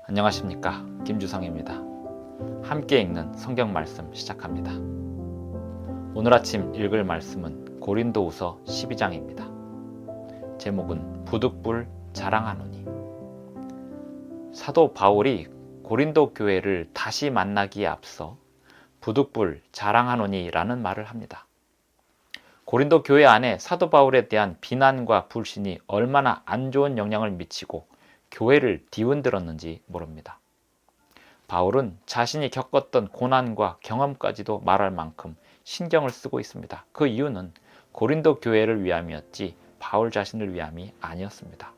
안녕하십니까, 김주성입니다. 함께 읽는 성경 말씀 시작합니다. 오늘 아침 읽을 말씀은 고린도후서 12장입니다. 제목은 부득불 자랑하노니. 사도 바울이 고린도 교회를 다시 만나기에 앞서 부득불 자랑하노니 라는 말을 합니다. 고린도 교회 안에 사도 바울에 대한 비난과 불신이 얼마나 안 좋은 영향을 미치고 교회를 뒤흔들었는지 모릅니다. 바울은 자신이 겪었던 고난과 경험까지도 말할 만큼 신경을 쓰고 있습니다. 그 이유는 고린도 교회를 위함이었지 바울 자신을 위함이 아니었습니다.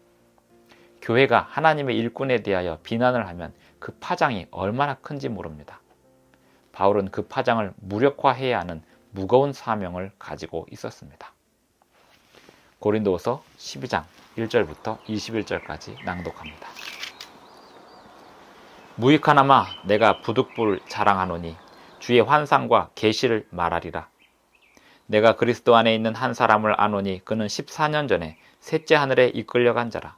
교회가 하나님의 일꾼에 대하여 비난을 하면 그 파장이 얼마나 큰지 모릅니다. 바울은 그 파장을 무력화해야 하는 무거운 사명을 가지고 있었습니다. 고린도후서 12장 1절부터 21절까지 낭독합니다. 무익하나마 내가 부득불 자랑하노니 주의 환상과 계시를 말하리라. 내가 그리스도 안에 있는 한 사람을 아노니 그는 14년 전에 셋째 하늘에 이끌려간 자라.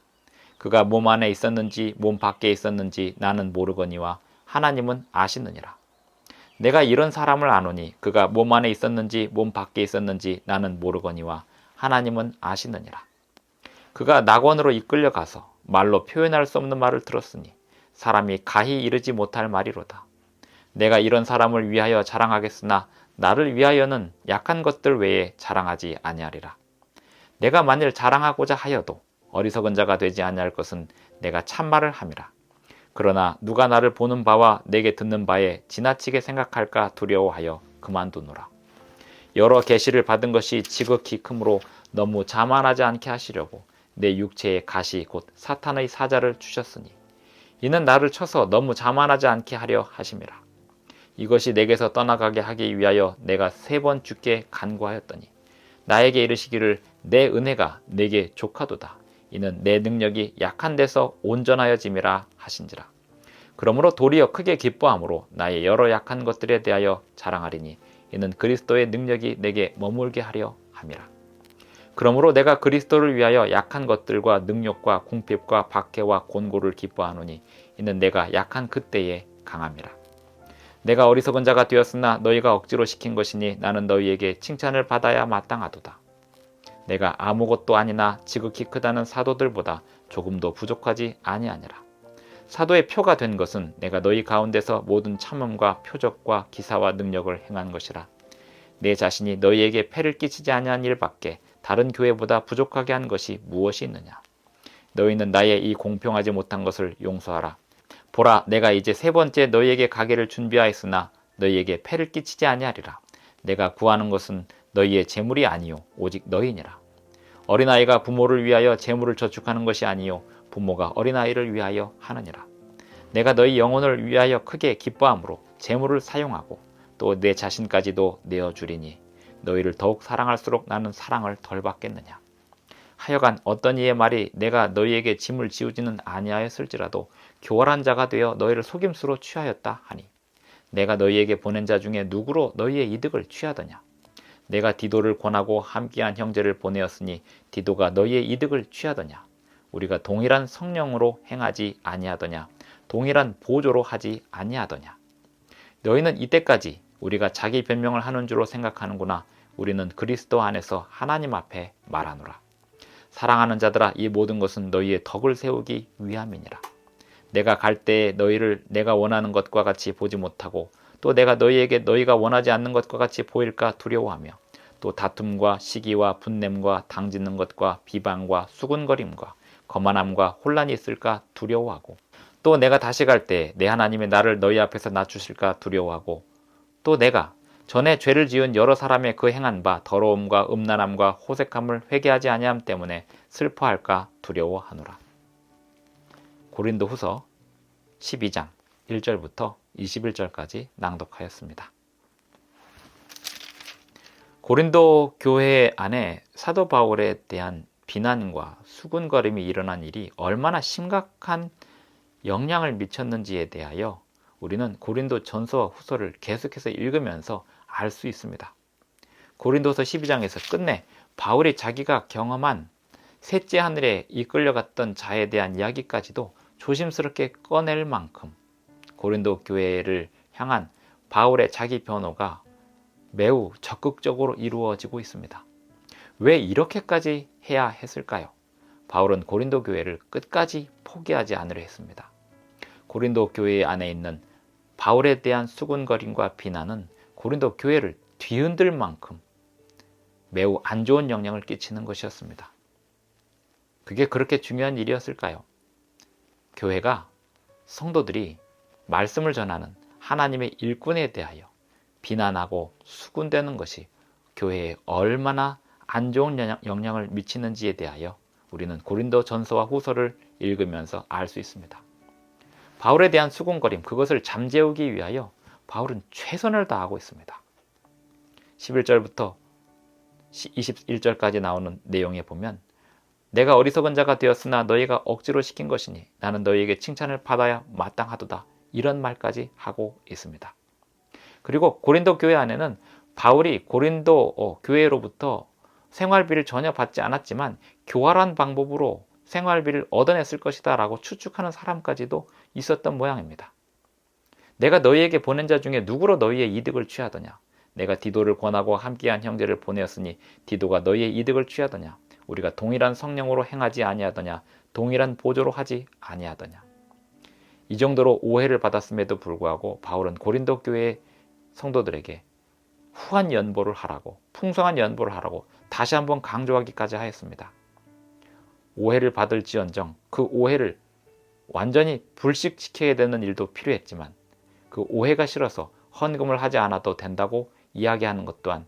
그가 몸 안에 있었는지 몸 밖에 있었는지 나는 모르거니와 하나님은 아시느니라. 내가 이런 사람을 아노니 그가 몸 안에 있었는지 몸 밖에 있었는지 나는 모르거니와 하나님은 아시느니라. 그가 낙원으로 이끌려가서 말로 표현할 수 없는 말을 들었으니 사람이 가히 이르지 못할 말이로다. 내가 이런 사람을 위하여 자랑하겠으나 나를 위하여는 약한 것들 외에 자랑하지 아니하리라. 내가 만일 자랑하고자 하여도 어리석은 자가 되지 아니할 것은 내가 참말을 함이라. 그러나 누가 나를 보는 바와 내게 듣는 바에 지나치게 생각할까 두려워하여 그만두노라. 여러 계시를 받은 것이 지극히 크므로 너무 자만하지 않게 하시려고 내 육체에 가시 곧 사탄의 사자를 주셨으니 이는 나를 쳐서 너무 자만하지 않게 하려 하심이라. 이것이 내게서 떠나가게 하기 위하여 내가 3번 주께 간구하였더니 나에게 이르시기를 내 은혜가 내게 족하도다. 이는 내 능력이 약한 데서 온전하여짐이라 하신지라. 그러므로 도리어 크게 기뻐함으로 나의 여러 약한 것들에 대하여 자랑하리니 이는 그리스도의 능력이 내게 머물게 하려 함이라. 그러므로 내가 그리스도를 위하여 약한 것들과 능력과 궁핍과 박해와 곤고를 기뻐하노니 이는 내가 약한 그때에 강함이라. 내가 어리석은 자가 되었으나 너희가 억지로 시킨 것이니 나는 너희에게 칭찬을 받아야 마땅하도다. 내가 아무것도 아니나 지극히 크다는 사도들보다 조금도 부족하지 아니하니라. 사도의 표가 된 것은 내가 너희 가운데서 모든 참음과 표적과 기사와 능력을 행한 것이라. 내 자신이 너희에게 폐를 끼치지 아니한 일밖에 다른 교회보다 부족하게 한 것이 무엇이 있느냐. 너희는 나의 이 공평하지 못한 것을 용서하라. 보라, 내가 이제 3번째 너희에게 가기를 준비하였으나 너희에게 폐를 끼치지 아니하리라. 내가 구하는 것은 너희의 재물이 아니요 오직 너희니라. 어린아이가 부모를 위하여 재물을 저축하는 것이 아니요 부모가 어린아이를 위하여 하느니라. 내가 너희 영혼을 위하여 크게 기뻐함으로 재물을 사용하고 또 내 자신까지도 내어주리니 너희를 더욱 사랑할수록 나는 사랑을 덜 받겠느냐. 하여간 어떤 이의 말이 내가 너희에게 짐을 지우지는 아니하였을지라도 교활한 자가 되어 너희를 속임수로 취하였다 하니 내가 너희에게 보낸 자 중에 누구로 너희의 이득을 취하더냐. 내가 디도를 권하고 함께한 형제를 보내었으니 디도가 너희의 이득을 취하더냐. 우리가 동일한 성령으로 행하지 아니하더냐. 동일한 보조로 하지 아니하더냐. 너희는 이때까지 우리가 자기 변명을 하는 줄로 생각하는구나. 우리는 그리스도 안에서 하나님 앞에 말하노라. 사랑하는 자들아, 이 모든 것은 너희의 덕을 세우기 위함이니라. 내가 갈 때에 너희를 내가 원하는 것과 같이 보지 못하고 또 내가 너희에게 너희가 원하지 않는 것과 같이 보일까 두려워하며 또 다툼과 시기와 분냄과 당짓는 것과 비방과 수군거림과 거만함과 혼란이 있을까 두려워하고 또 내가 다시 갈 때 내 하나님의 나를 너희 앞에서 낮추실까 두려워하고 또 내가 전에 죄를 지은 여러 사람의 그 행한 바 더러움과 음란함과 호색함을 회개하지 아니함 때문에 슬퍼할까 두려워하노라. 고린도후서 12장 1절부터 21절까지 낭독하였습니다. 고린도 교회 안에 사도 바울에 대한 비난과 수군거림이 일어난 일이 얼마나 심각한 영향을 미쳤는지에 대하여 우리는 고린도 전서와 후서를 계속해서 읽으면서 알 수 있습니다. 고린도서 12장에서 끝내 바울이 자기가 경험한 셋째 하늘에 이끌려갔던 자에 대한 이야기까지도 조심스럽게 꺼낼 만큼 고린도 교회를 향한 바울의 자기 변호가 매우 적극적으로 이루어지고 있습니다. 왜 이렇게까지 해야 했을까요? 바울은 고린도 교회를 끝까지 포기하지 않으려 했습니다. 고린도 교회 안에 있는 바울에 대한 수군거림과 비난은 고린도 교회를 뒤흔들 만큼 매우 안 좋은 영향을 끼치는 것이었습니다. 그게 그렇게 중요한 일이었을까요? 교회가, 성도들이 말씀을 전하는 하나님의 일꾼에 대하여 비난하고 수군대는 것이 교회에 얼마나 안 좋은 영향을 미치는지에 대하여 우리는 고린도 전서와 후서를 읽으면서 알 수 있습니다. 바울에 대한 수군거림, 그것을 잠재우기 위하여 바울은 최선을 다하고 있습니다. 11절부터 21절까지 나오는 내용에 보면 내가 어리석은 자가 되었으나 너희가 억지로 시킨 것이니 나는 너희에게 칭찬을 받아야 마땅하도다. 이런 말까지 하고 있습니다. 그리고 고린도 교회 안에는 바울이 고린도 교회로부터 생활비를 전혀 받지 않았지만 교활한 방법으로 생활비를 얻어냈을 것이다 라고 추측하는 사람까지도 있었던 모양입니다. 내가 너희에게 보낸 자 중에 누구로 너희의 이득을 취하더냐? 내가 디도를 권하고 함께한 형제를 보내었으니 디도가 너희의 이득을 취하더냐? 우리가 동일한 성령으로 행하지 아니하더냐? 동일한 보조로 하지 아니하더냐? 이 정도로 오해를 받았음에도 불구하고 바울은 고린도 교회의 성도들에게 후한 연보를 하라고, 풍성한 연보를 하라고 다시 한번 강조하기까지 하였습니다. 오해를 받을지언정 그 오해를 완전히 불식시켜야 되는 일도 필요했지만 그 오해가 싫어서 헌금을 하지 않아도 된다고 이야기하는 것 또한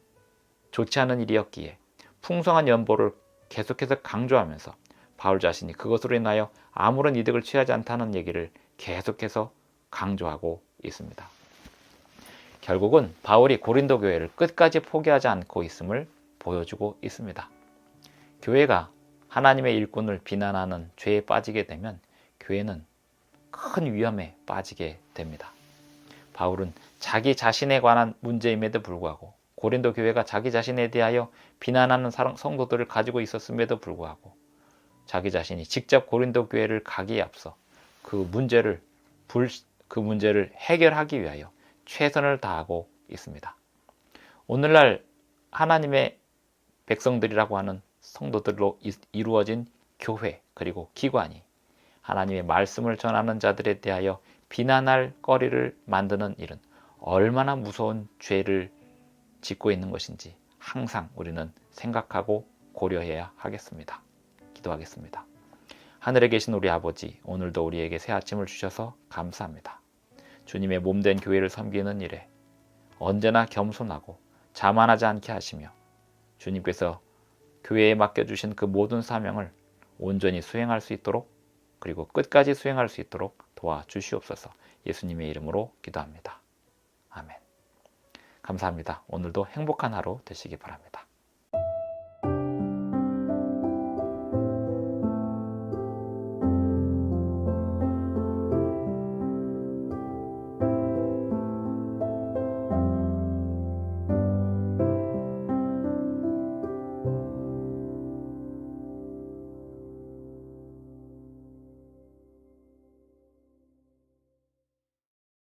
좋지 않은 일이었기에 풍성한 연보를 계속해서 강조하면서 바울 자신이 그것으로 인하여 아무런 이득을 취하지 않다는 얘기를 계속해서 강조하고 있습니다. 결국은 바울이 고린도 교회를 끝까지 포기하지 않고 있음을 보여주고 있습니다. 교회가 하나님의 일꾼을 비난하는 죄에 빠지게 되면 교회는 큰 위험에 빠지게 됩니다. 바울은 자기 자신에 관한 문제임에도 불구하고 고린도 교회가 자기 자신에 대하여 비난하는 성도들을 가지고 있었음에도 불구하고 자기 자신이 직접 고린도 교회를 가기에 앞서 그 문제를 해결하기 위하여 최선을 다하고 있습니다. 오늘날 하나님의 백성들이라고 하는 성도들로 이루어진 교회 그리고 기관이 하나님의 말씀을 전하는 자들에 대하여 비난할 거리를 만드는 일은 얼마나 무서운 죄를 짓고 있는 것인지 항상 우리는 생각하고 고려해야 하겠습니다. 기도하겠습니다. 하늘에 계신 우리 아버지, 오늘도 우리에게 새 아침을 주셔서 감사합니다. 주님의 몸된 교회를 섬기는 일에 언제나 겸손하고 자만하지 않게 하시며 주님께서 교회에 맡겨주신 그 모든 사명을 온전히 수행할 수 있도록 그리고 끝까지 수행할 수 있도록 도와주시옵소서. 예수님의 이름으로 기도합니다. 아멘. 감사합니다. 오늘도 행복한 하루 되시기 바랍니다.